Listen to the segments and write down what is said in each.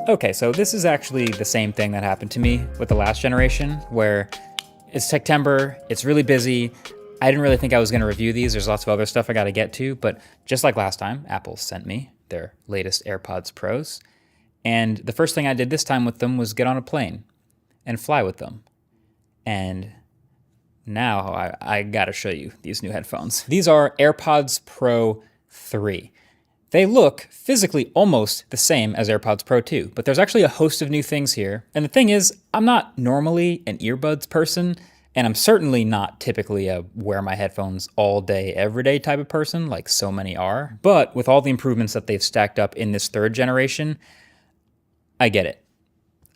Okay, so this is actually the same thing that happened to me with the last generation, where it's September, it's really busy. I didn't really think I was going to review these. There's lots of other stuff I got to get to, but just like last time, Apple sent me their latest AirPods Pros. And the first thing I did this time with them was get on a plane and fly with them. And now I got to show you these new headphones. These are AirPods Pro 3. They look physically almost the same as AirPods Pro 2, but there's actually a host of new things here. And the thing is, I'm not normally an earbuds person, and I'm certainly not typically a wear my headphones all day, every day type of person, like so many are. But with all the improvements that they've stacked up in this third generation, I get it.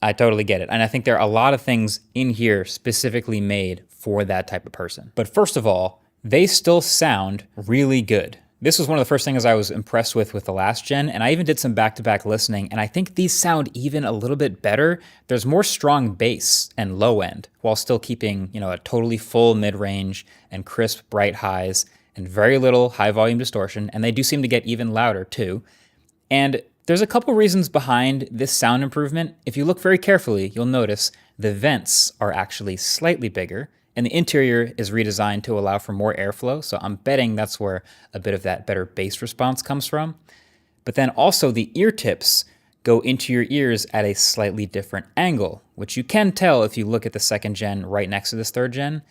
I totally get it. And I think there are a lot of things in here specifically made for that type of person. But first of all, they still sound really good. This was one of the first things I was impressed with the last gen, and I even did some back-to-back listening, and I think these sound even a little bit better. There's more strong bass and low end, while still keeping, a totally full mid-range and crisp, bright highs, and very little high-volume distortion, and they do seem to get even louder, too. And there's a couple reasons behind this sound improvement. If you look very carefully, you'll notice the vents are actually slightly bigger, and the interior is redesigned to allow for more airflow, so I'm betting that's where a bit of that better bass response comes from. But then also the ear tips go into your ears at a slightly different angle, which you can tell if you look at the second gen right next to this third gen.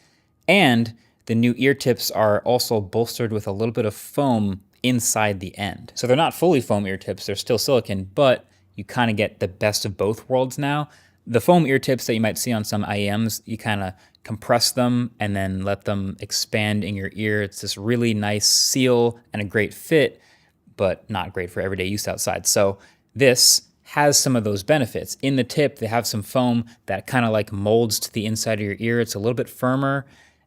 And the new ear tips are also bolstered with a little bit of foam inside the end. So they're not fully foam ear tips, they're still silicone, but you kind of get the best of both worlds now. The foam ear tips that you might see on some IEMs, you kind of compress them and then let them expand in your ear. It's this really nice seal and a great fit, but not great for everyday use outside. So this has some of those benefits. In the tip, they have some foam that kind of like molds to the inside of your ear. It's a little bit firmer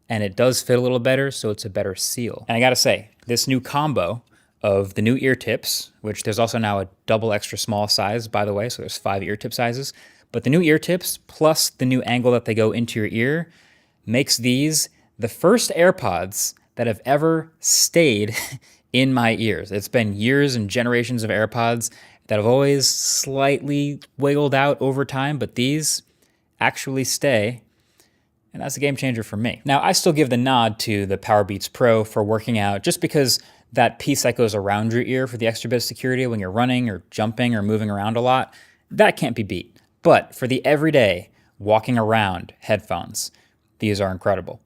and it does fit a little better, so it's a better seal. And I gotta say, this new combo of the new ear tips, which there's also now a double extra small size, by the way, so there's 5 ear tip sizes. But the new ear tips plus the new angle that they go into your ear makes these the first AirPods that have ever stayed in my ears. It's been years and generations of AirPods that have always slightly wiggled out over time, but these actually stay, and that's a game changer for me. Now, I still give the nod to the Powerbeats Pro for working out, just because that piece that goes around your ear for the extra bit of security when you're running or jumping or moving around a lot, that can't be beat. But for the everyday walking around headphones, these are incredible.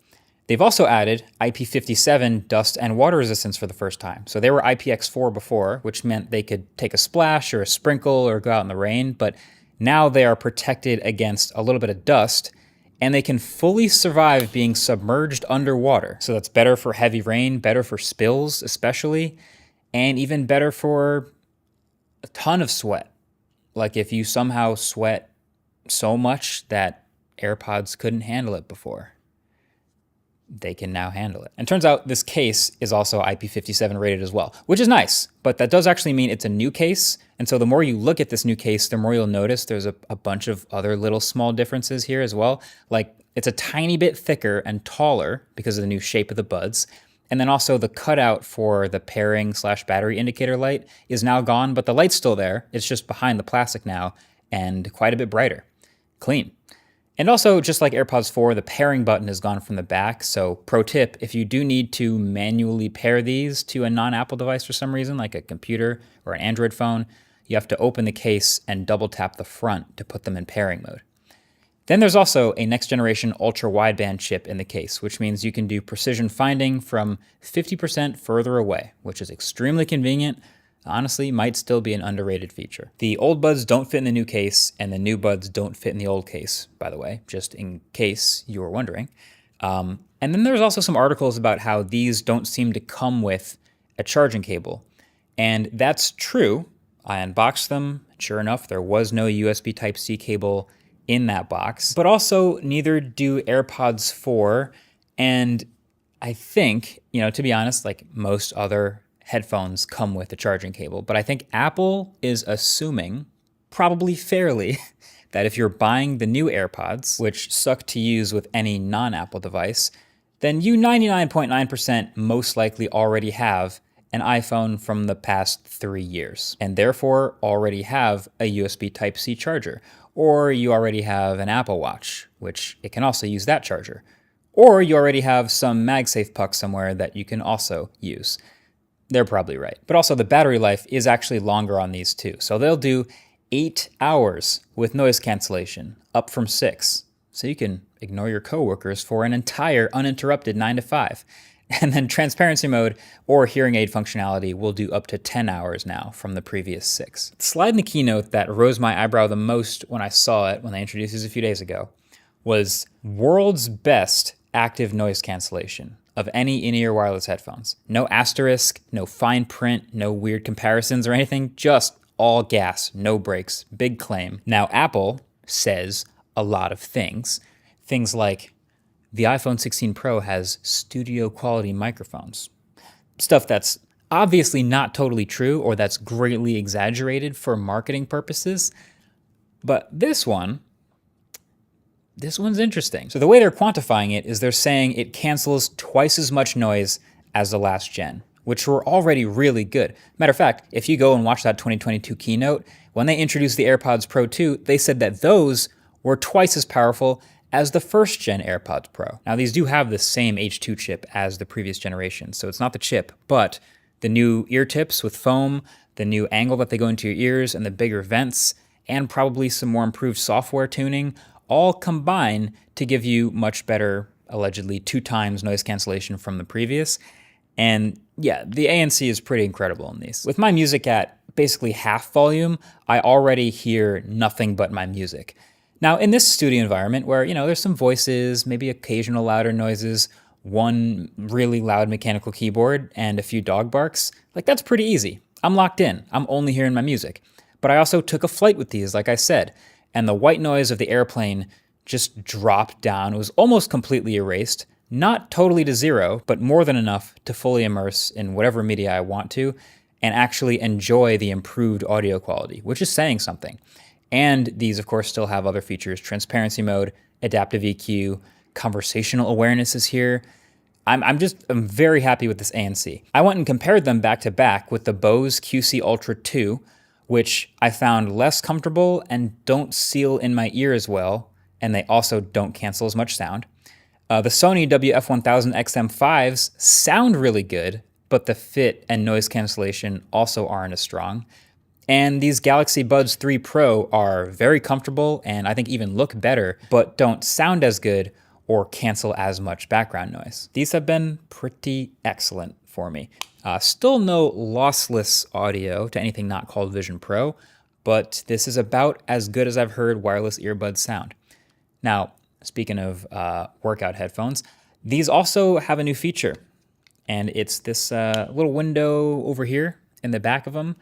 They've also added IP57 dust and water resistance for the first time. So they were IPX4 before, which meant they could take a splash or a sprinkle or go out in the rain, but now they are protected against a little bit of dust, and they can fully survive being submerged underwater. So that's better for heavy rain, better for spills especially, and even better for a ton of sweat. Like if you somehow sweat so much that AirPods couldn't handle it before, they can now handle it. And turns out this case is also IP57 rated as well, which is nice, but that does actually mean it's a new case. And so the more you look at this new case, the more you'll notice there's a bunch of other little small differences here as well. Like it's a tiny bit thicker and taller because of the new shape of the buds. And then also the cutout for the pairing/battery indicator light is now gone, but the light's still there. It's just behind the plastic now and quite a bit brighter. Clean. And also, just like AirPods 4, the pairing button is gone from the back. So pro tip, if you do need to manually pair these to a non-Apple device for some reason, like a computer or an Android phone, you have to open the case and double tap the front to put them in pairing mode. Then there's also a next generation ultra wideband chip in the case, which means you can do precision finding from 50% further away, which is extremely convenient. Honestly, might still be an underrated feature. The old buds don't fit in the new case, and the new buds don't fit in the old case, by the way, just in case you were wondering. And then there's also some articles about how these don't seem to come with a charging cable. And that's true. I unboxed them. Sure enough, there was no USB Type-C cable in that box. But also, neither do AirPods 4. And I think, to be honest, like most other headphones come with a charging cable, but I think Apple is assuming, probably fairly, that if you're buying the new AirPods, which suck to use with any non-Apple device, then you 99.9% most likely already have an iPhone from the past 3 years, and therefore already have a USB Type-C charger, or you already have an Apple Watch, which it can also use that charger, or you already have some MagSafe puck somewhere that you can also use. They're probably right. But also the battery life is actually longer on these too. So they'll do 8 hours with noise cancellation, up from 6. So you can ignore your coworkers for an entire uninterrupted 9 to 5. And then transparency mode or hearing aid functionality will do up to 10 hours now from the previous 6. The slide in the keynote that rose my eyebrow the most when I saw it, when they introduced these a few days ago, was world's best active noise cancellation of any in-ear wireless headphones. No asterisk, no fine print, no weird comparisons or anything, just all gas, no brakes, big claim. Now Apple says a lot of things. Things like, the iPhone 16 Pro has studio quality microphones. Stuff that's obviously not totally true or that's greatly exaggerated for marketing purposes. But this one's interesting. So the way they're quantifying it is they're saying it cancels twice as much noise as the last gen, which were already really good. Matter of fact, if you go and watch that 2022 keynote, when they introduced the AirPods Pro 2, they said that those were twice as powerful as the first gen AirPods Pro. Now these do have the same H2 chip as the previous generation, so it's not the chip, but the new ear tips with foam, the new angle that they go into your ears, and the bigger vents, and probably some more improved software tuning, all combine to give you much better, allegedly 2 times noise cancellation from the previous. And yeah, the ANC is pretty incredible in these. With my music at basically half volume, I already hear nothing but my music. Now, in this studio environment where, there's some voices, maybe occasional louder noises, one really loud mechanical keyboard, and a few dog barks, that's pretty easy. I'm locked in. I'm only hearing my music. But I also took a flight with these, like I said, and the white noise of the airplane just dropped down. It was almost completely erased, not totally to zero, but more than enough to fully immerse in whatever media I want to and actually enjoy the improved audio quality, which is saying something. And these, of course, still have other features. Transparency mode, adaptive EQ, conversational awareness is here. I'm very happy with this ANC. I went and compared them back to back with the Bose QC Ultra 2, which I found less comfortable and don't seal in my ear as well, and they also don't cancel as much sound. The Sony WF-1000 XM5s sound really good, but the fit and noise cancellation also aren't as strong. And these Galaxy Buds 3 Pro are very comfortable and I think even look better, but don't sound as good or cancel as much background noise. These have been pretty excellent for me. Still no lossless audio to anything not called Vision Pro, but this is about as good as I've heard wireless earbuds sound. Now, speaking of workout headphones, these also have a new feature, and it's this little window over here in the back of them.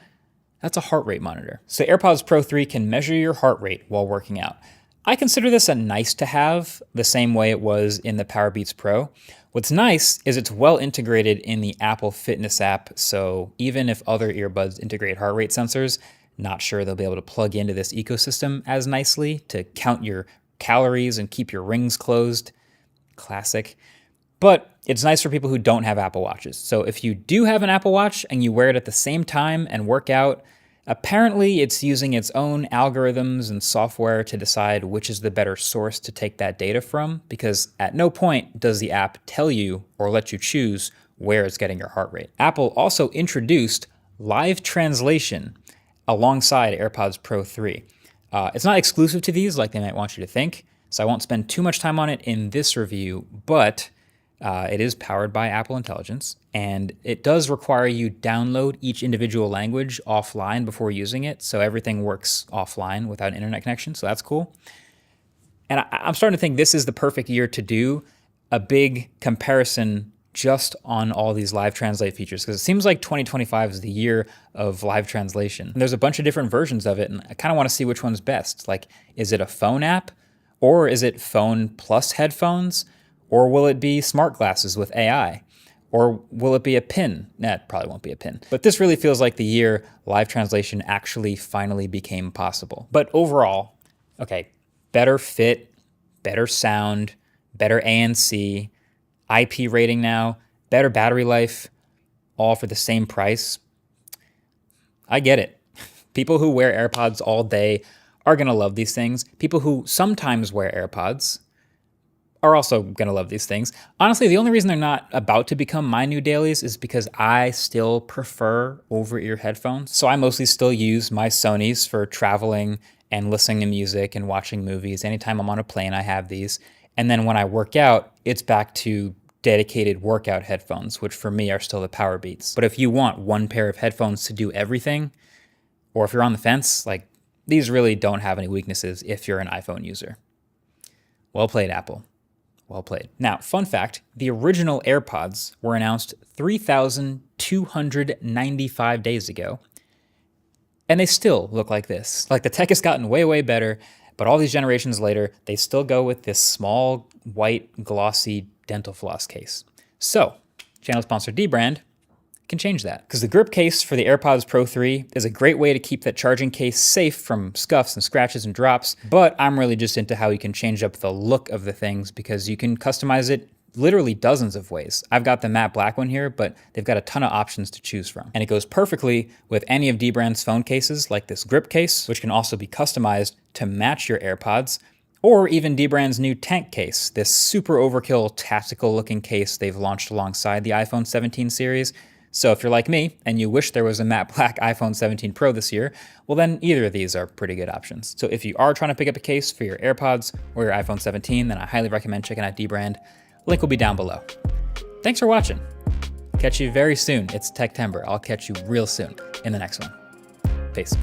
That's a heart rate monitor. So AirPods Pro 3 can measure your heart rate while working out. I consider this a nice to have, the same way it was in the Powerbeats Pro. What's nice is it's well integrated in the Apple Fitness app, so even if other earbuds integrate heart rate sensors, not sure they'll be able to plug into this ecosystem as nicely to count your calories and keep your rings closed. Classic. But it's nice for people who don't have Apple Watches. So if you do have an Apple Watch and you wear it at the same time and work out, apparently it's using its own algorithms and software to decide which is the better source to take that data from, because at no point does the app tell you or let you choose where it's getting your heart rate. Apple also introduced live translation alongside AirPods Pro 3. It's not exclusive to these like they might want you to think, so I won't spend too much time on it in this review, but it is powered by Apple Intelligence, and it does require you download each individual language offline before using it, so everything works offline without an internet connection, so that's cool. And I'm starting to think this is the perfect year to do a big comparison just on all these live translate features, because it seems like 2025 is the year of live translation. And there's a bunch of different versions of it, and I kind of want to see which one's best. Like, is it a phone app, or is it phone plus headphones? Or will it be smart glasses with AI? Or will it be a pin? Nah, it probably won't be a pin. But this really feels like the year live translation actually finally became possible. But overall, okay, better fit, better sound, better ANC. IP rating now, better battery life, all for the same price. I get it. People who wear AirPods all day are going to love these things. People who sometimes wear AirPods are also going to love these things. Honestly, the only reason they're not about to become my new dailies is because I still prefer over-ear headphones. So I mostly still use my Sonys for traveling and listening to music and watching movies. Anytime I'm on a plane, I have these. And then when I work out, it's back to dedicated workout headphones, which for me are still the Powerbeats. But if you want one pair of headphones to do everything, or if you're on the fence, like, these really don't have any weaknesses if you're an iPhone user. Well played, Apple. Well played. Now, fun fact, the original AirPods were announced 3,295 days ago, and they still look like this. Like, the tech has gotten way, way better, but all these generations later, they still go with this small, white, glossy dental floss case. So, channel sponsor dbrand can change that, because the grip case for the AirPods Pro 3 is a great way to keep that charging case safe from scuffs and scratches and drops, but I'm really just into how you can change up the look of the things, because you can customize it literally dozens of ways. I've got the matte black one here, but they've got a ton of options to choose from. And it goes perfectly with any of dbrand's phone cases, like this grip case, which can also be customized to match your AirPods, or even dbrand's new tank case, this super overkill tactical looking case they've launched alongside the iPhone 17 series. So if you're like me and you wish there was a matte black iPhone 17 Pro this year, well then either of these are pretty good options. So if you are trying to pick up a case for your AirPods or your iPhone 17, then I highly recommend checking out dbrand. Link will be down below. Thanks for watching. Catch you very soon. It's Techtember. I'll catch you real soon in the next one. Peace.